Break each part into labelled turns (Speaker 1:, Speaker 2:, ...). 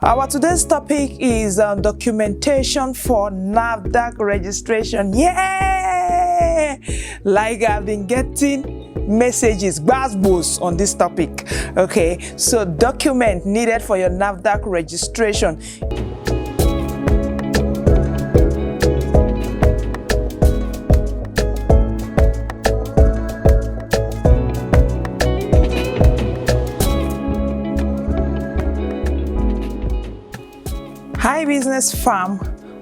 Speaker 1: Our today's topic is documentation for NAFDAC registration. Yeah! Like I've been getting messages, buzzwords on this topic. Okay, so document needed for your NAFDAC registration. Hi business fam,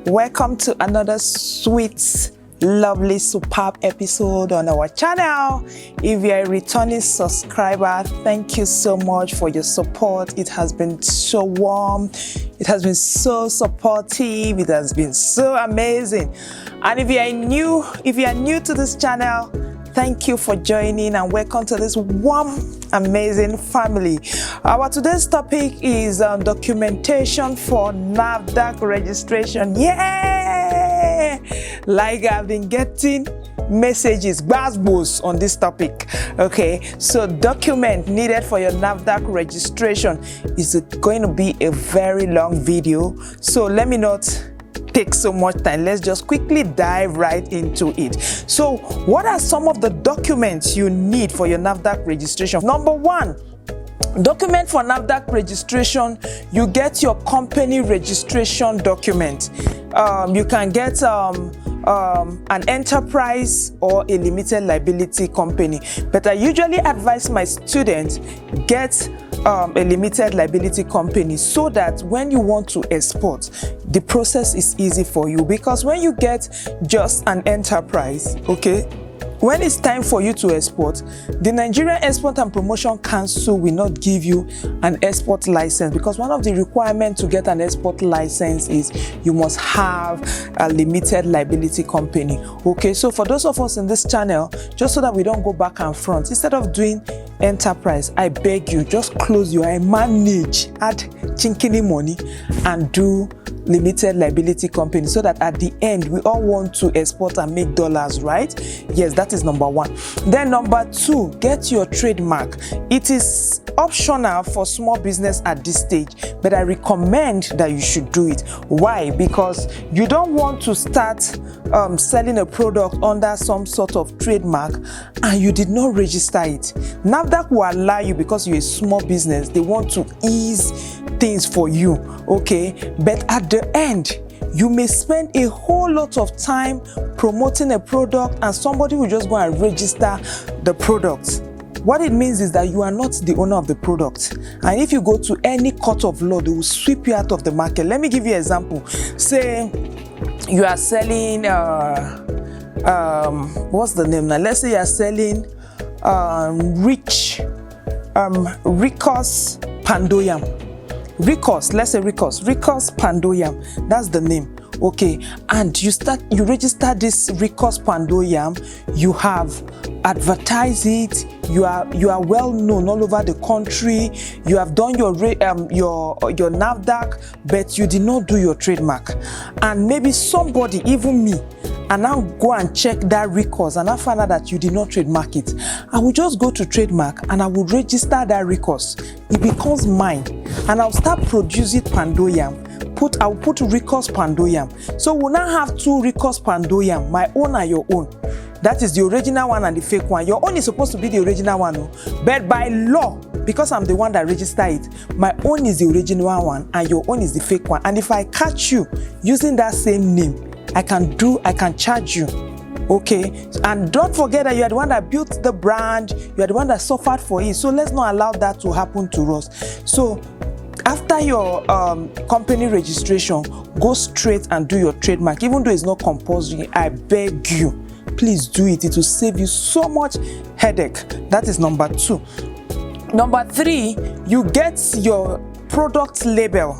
Speaker 1: welcome to another sweet, lovely, superb episode on our channel. If you're a returning subscriber, thank you so much for your support. It has been so warm, it has been so supportive, it has been so amazing. And if you are new to this channel, thank you for joining and welcome to this warm, amazing family. Our today's topic is documentation for NAFDAC registration. Yeah! Like I've been getting messages, buzzwords on this topic. Okay, so document needed for your NAFDAC registration is going to be a very long video. So let me not take so much time. Let's just quickly dive right into it. So what are some of the documents you need for your NAFDAC registration? Number one, document for NAFDAC registration, you get your company registration document. You can get an enterprise or a limited liability company, but I usually advise my students get a limited liability company so that when you want to export, the process is easy for you. Because when you get just an enterprise, okay, when it's time for you to export, the Nigerian Export and Promotion Council will not give you an export license, because one of the requirements to get an export license is you must have a limited liability company. Okay, so for those of us in this channel, just so that we don't go back and front, instead of doing enterprise, I beg you, just close your eye, manage, add chinkini money and do limited liability company, so that at the end we all want to export and make dollars, right? Yes, that is number one. Then number two, get your trademark. It is optional for small business at this stage, but I recommend that you should do it. Why? Because you don't want to start selling a product under some sort of trademark and you did not register it. NAFDAC will allow you, because you're a small business, they want to ease things for you, okay? But at the end, you may spend a whole lot of time promoting a product and somebody will just go and register the product. What it means is that you are not the owner of the product. And if you go to any court of law, they will sweep you out of the market. Let me give you an example. Say you are selling, what's the name now? Let's say you are selling Ricos Pandoyam. Ricos, let's say Ricos Pandoyam, that's the name. Okay, and you register this Ricos Pandoyam, you have advertised it, you are well known all over the country, you have done your NAFDAC, but you did not do your trademark. And maybe somebody, even me, and now go and check that Ricos and I find out that you did not trademark it. I will just go to trademark and I will register that Ricos. It becomes mine and I'll start producing Pandoyam. I'll put Ricos Pandoyam. So we'll now have two Ricos Pandoyam, my own and your own. That is the original one and the fake one. Your own is supposed to be the original one, but by law, because I'm the one that registered it, my own is the original one and your own is the fake one. And if I catch you using that same name, I can charge you. Okay, and don't forget that you are the one that built the brand, you are the one that suffered for it. So let's not allow that to happen to us. So after your company registration, go straight and do your trademark. Even though it's not compulsory, I beg you, please do it. It will save you so much headache. That is number two. Number three, you get your product label.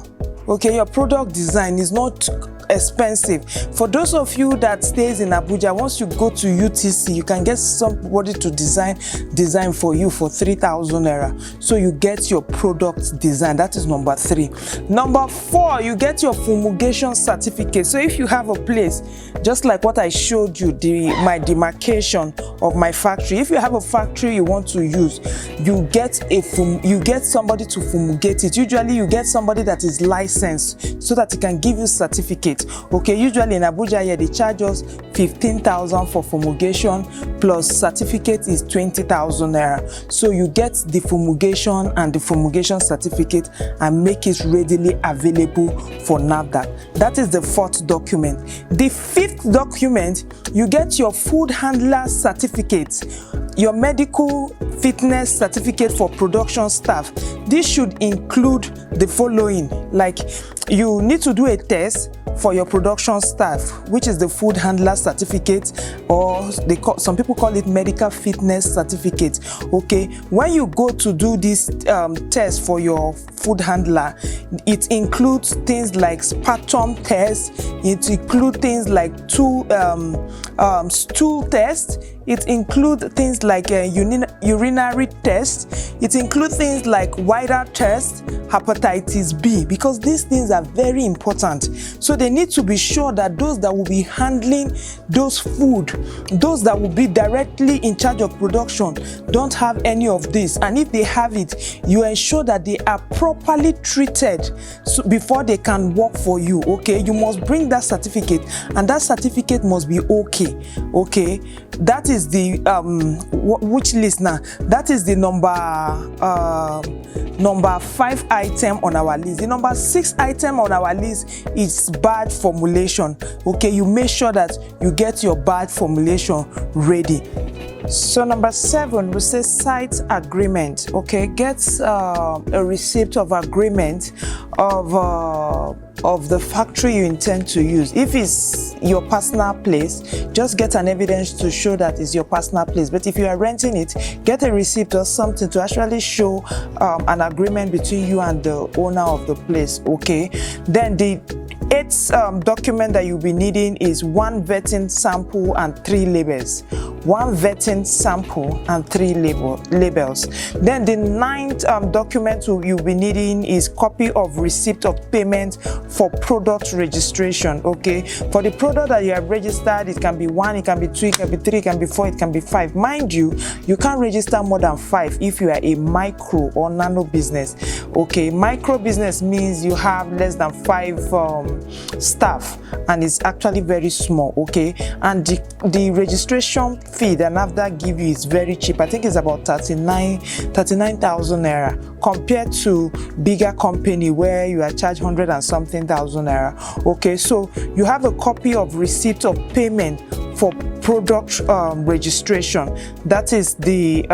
Speaker 1: Okay, your product design is not expensive. For those of you that stays in Abuja, once you go to UTC, you can get somebody to design for you for 3,000 naira. So you get your product design. That is number 3. Number 4, you get your fumigation certificate. So if you have a place, just like what I showed you, my demarcation of my factory. If you have a factory you want to use, you get somebody to fumigate it. Usually you get somebody that is licensed so that he can give you certificate. Okay, usually in Abuja here they charge us 15,000 for fumigation plus certificate is 20,000 naira. So you get the fumigation and the fumigation certificate and make it readily available for NAFDAC. That is the 4th document. The 5th document, you get your food handler certificate, your medical fitness certificate for production staff. This should include the following, like you need to do a test for your production staff, which is the food handler certificate, or some people call it medical fitness certificate. Okay, when you go to do this test for your food handler, it includes things like sputum test, it includes things like stool test, it includes things like urinary test, it includes things like viral test, hepatitis B, because these things are very important. So they need to be sure that those that will be handling those food, those that will be directly in charge of production, don't have any of this. And if they have it, you ensure that they are properly treated before they can work for you. Okay, you must bring that certificate, and that certificate must be okay. Okay, that is the which list now? That is the number 5 item on our list. The number 6 item on our list is batch formulation. Okay, you make sure that you get your batch formulation ready. So number 7, we say site agreement. Okay, get a receipt of agreement of the factory you intend to use. If it's your personal place, just get an evidence to show that it's your personal place. But if you are renting it, get a receipt or something to actually show an agreement between you and the owner of the place. Okay, then the 8th document that you'll be needing is 1 vetting sample and 3 labels. 1 vetting sample and 3 labels. Then the 9th document you'll be needing is copy of receipt of payment for product registration. Okay, for the product that you have registered, it can be 1, it can be 2, it can be 3, it can be 4, it can be 5. Mind you, you can't register more than 5 if you are a micro or nano business. Okay, micro business means you have less than 5 staff, and it's actually very small. Okay, and the registration fee that NAFDAC give you is very cheap. I think it's about 39,000 naira compared to bigger company where you are charged 100 and something thousand naira. Okay, so you have a copy of receipt of payment for product registration. That is the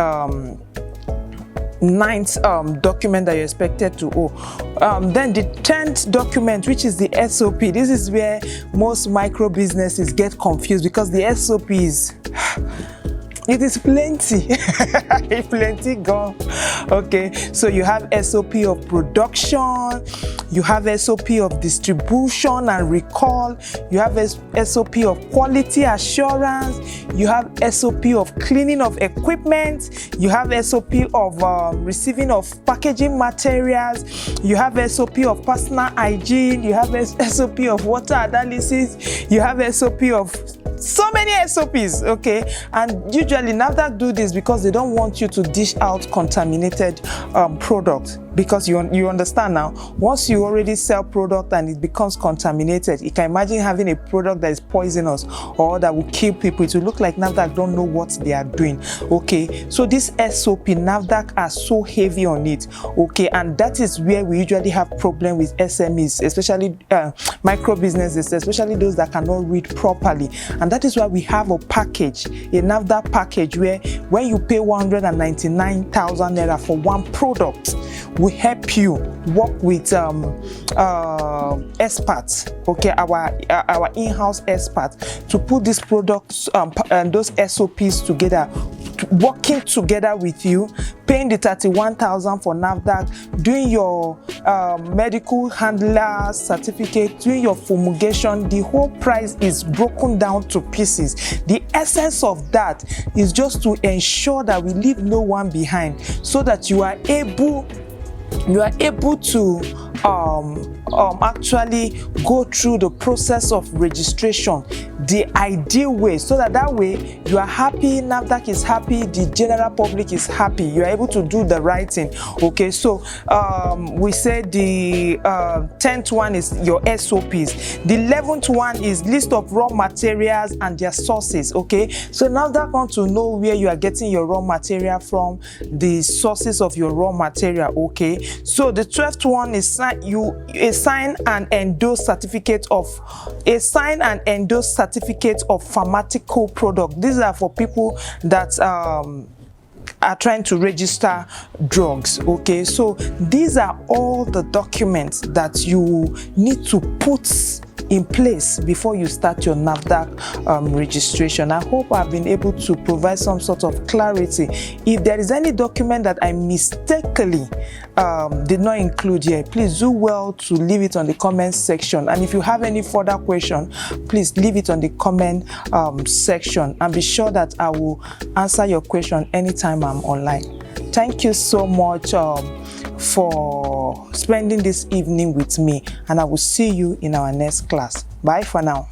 Speaker 1: 9th document that you're expected to owe. Then the 10th document, which is the SOP. This is where most micro businesses get confused, because the SOP is it is plenty. It's plenty gone. Okay, so you have SOP of production, you have SOP of distribution and recall, you have SOP of quality assurance, you have SOP of cleaning of equipment, you have SOP of receiving of packaging materials, you have SOP of personal hygiene, you have SOP of water analysis, you have SOP of so many SOPs. Okay, and usually NAFDAC do this because they don't want you to dish out contaminated products, because you understand now, once you already sell product and it becomes contaminated, you can imagine having a product that is poisonous or that will kill people. It will look like NAFDAC don't know what they are doing. Okay, so this SOP, NAFDAC are so heavy on it. Okay, and that is where we usually have problem with SMEs, especially micro businesses, especially those that cannot read properly. And that is why we have a package, a NAFDAC package, where when you pay 199,000 naira for one product, we help you work with experts. Okay, our in-house experts to put these products and those SOPs together working together with you, paying the 31,000 for NAFDAC, doing your medical handler certificate, doing your fumigation. The whole price is broken down to pieces. The essence of that is just to ensure that we leave no one behind, so that you are able to actually go through the process of registration the ideal way, so that way you are happy, NAFDAC is happy, the general public is happy. You are able to do the right thing. Okay, so we said the 10th one is your SOPs. The 11th one is list of raw materials and their sources. Okay, so NAFDAC want to know where you are getting your raw material from, the sources of your raw material. Okay, so the 12th one is a sign and endorse certificate of pharmaceutical product. These are for people that are trying to register drugs. Okay, so these are all the documents that you need to put in place before you start your NAFDAC registration. I hope I've been able to provide some sort of clarity. If there is any document that I mistakenly did not include here, please do well to leave it on the comment section. And if you have any further question, please leave it on the comment section, and be sure that I will answer your question anytime I'm online. Thank you so much for spending this evening with me, and I will see you in our next class. Bye for now.